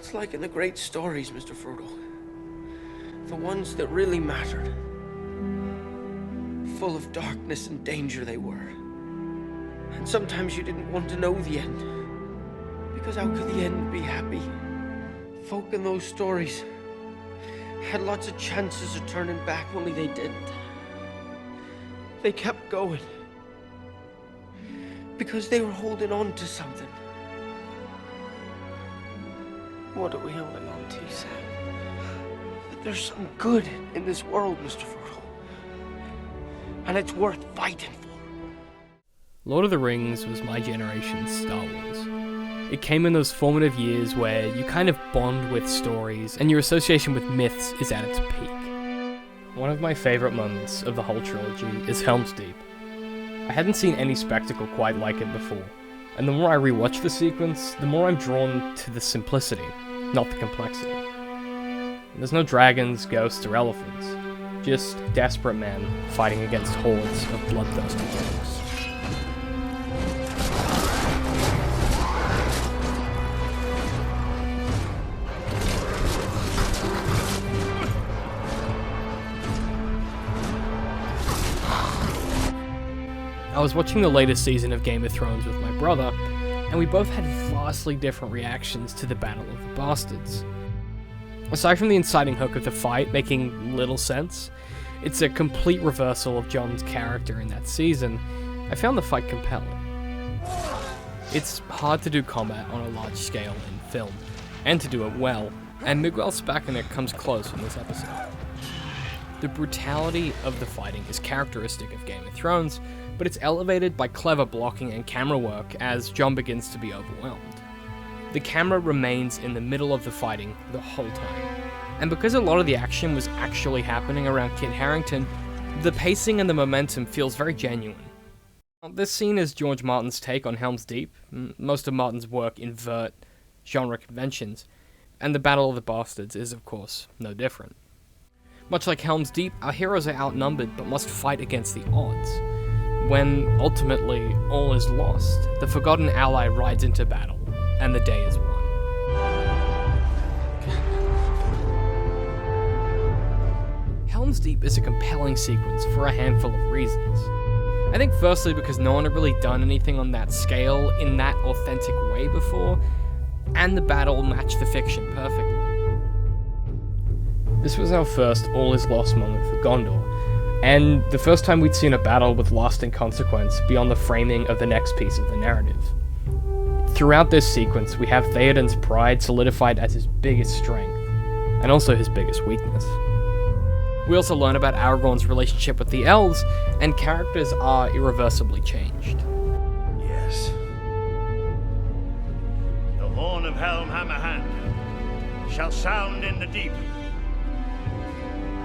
It's like in the great stories, Mr. Frodo. The ones that really mattered. Full of darkness and danger they were. And sometimes you didn't want to know the end. Because how could the end be happy? Folk in those stories had lots of chances of turning back, only they didn't. They kept going. Because they were holding on to something. What are we holding on to, Sam? That there's some good in this world, Mr. Frodo. And it's worth fighting for. Lord of the Rings was my generation's Star Wars. It came in those formative years where you kind of bond with stories and your association with myths is at its peak. One of my favourite moments of the whole trilogy is Helm's Deep. I hadn't seen any spectacle quite like it before, and the more I rewatch the sequence, the more I'm drawn to the simplicity, not the complexity. There's no dragons, ghosts, or elephants, just desperate men fighting against hordes of bloodthirsty orcs. I was watching the latest season of Game of Thrones with my brother, and we both had vastly different reactions to the Battle of the Bastards. Aside from the inciting hook of the fight making little sense, it's a complete reversal of Jon's character in that season. I found the fight compelling. It's hard to do combat on a large scale in film, and to do it well, and Miguel Spackner comes close in this episode. The brutality of the fighting is characteristic of Game of Thrones, but it's elevated by clever blocking and camera work as Jon begins to be overwhelmed. The camera remains in the middle of the fighting the whole time, and because a lot of the action was actually happening around Kit Harington, the pacing and the momentum feels very genuine. This scene is George Martin's take on Helm's Deep. Most of Martin's work invert genre conventions, and the Battle of the Bastards is, of course, no different. Much like Helm's Deep, our heroes are outnumbered but must fight against the odds. When, ultimately, all is lost, the forgotten ally rides into battle, and the day is won. Helm's Deep is a compelling sequence for a handful of reasons. I think firstly because no one had really done anything on that scale in that authentic way before, and the battle matched the fiction perfectly. This was our first all is lost moment for Gondor, and the first time we'd seen a battle with lasting consequence beyond the framing of the next piece of the narrative. Throughout this sequence, we have Theoden's pride solidified as his biggest strength, and also his biggest weakness. We also learn about Aragorn's relationship with the elves, and characters are irreversibly changed. Yes. The horn of Helm Hammerhand shall sound in the deep.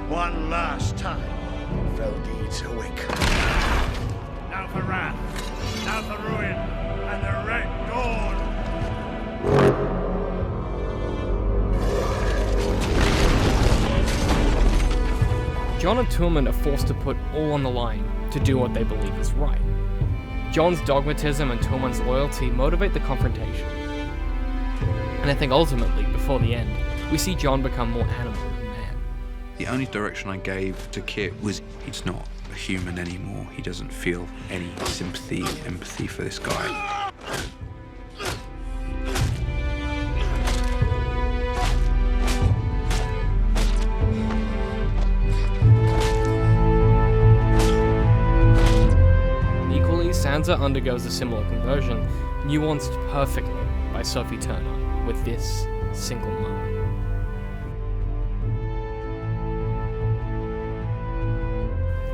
One last time. Fell deeds awake. Now for wrath, now for ruin, and the Red Dawn! Jon and Tuorman are forced to put all on the line to do what they believe is right. Jon's dogmatism and Tuorman's loyalty motivate the confrontation. And I think ultimately, before the end, we see Jon become more animal than man. The only direction I gave to Kit was he's not a human anymore. He doesn't feel any sympathy, empathy for this guy. Equally, Sansa undergoes a similar conversion, nuanced perfectly by Sophie Turner with this single moment.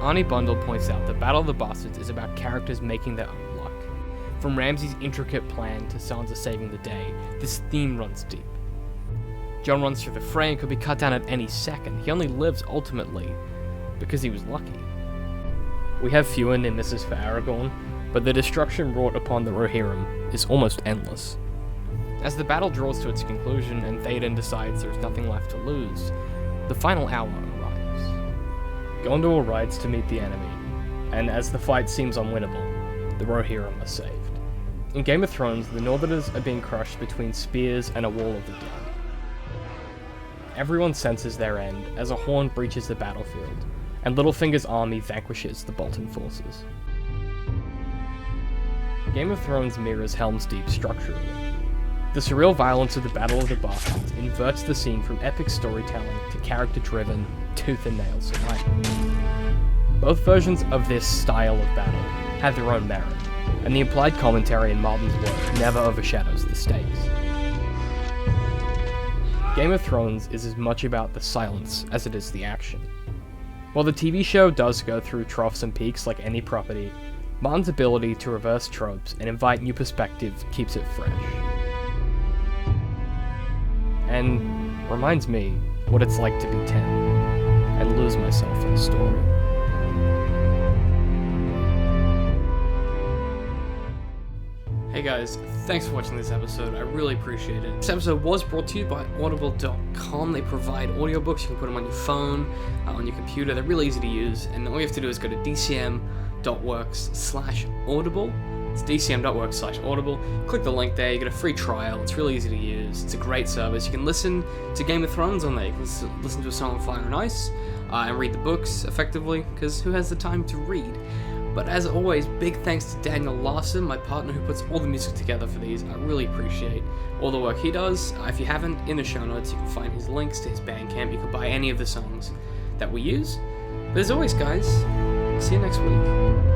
Arnie Bundle points out that Battle of the Bastards is about characters making their own luck. From Ramsay's intricate plan to Sansa saving the day, this theme runs deep. Jon runs through the fray and could be cut down at any second. He only lives ultimately because he was lucky. We have fewer nemesis for Aragorn, but the destruction wrought upon the Rohirrim is almost endless. As the battle draws to its conclusion and Theoden decides there is nothing left to lose, the final hour arrives. Gondor rides to meet the enemy, and as the fight seems unwinnable, the Rohirrim are saved. In Game of Thrones, the Northerners are being crushed between spears and a wall of the dead. everyone senses their end as a horn breaches the battlefield, and Littlefinger's army vanquishes the Bolton forces. Game of Thrones mirrors Helm's Deep structurally. The surreal violence of the Battle of the Bastards inverts the scene from epic storytelling to character-driven, tooth-and-nail survival. Both versions of this style of battle have their own merit, and the implied commentary in Martin's work never overshadows the stakes. Game of Thrones is as much about the silence as it is the action. While the TV show does go through troughs and peaks like any property, Martin's ability to reverse tropes and invite new perspective keeps it fresh. And reminds me what it's like to be 10 and lose myself in a story. Hey guys, thanks for watching this episode, I really appreciate it. This episode was brought to you by Audible.com. They provide audiobooks, you can put them on your phone, on your computer, they're really easy to use, and all you have to do is go to dcm.works/audible. It's dcm.works/audible. Click the link there, you get a free trial, it's really easy to use, it's a great service. You can listen to Game of Thrones on there, you can listen to A Song of Fire and Ice, and read the books effectively, because who has the time to read? But as always, big thanks to Daniel Larson, my partner who puts all the music together for these. I really appreciate all the work he does. If you haven't, in the show notes you can find his links to his Bandcamp. You can buy any of the songs that we use. But as always guys, see you next week.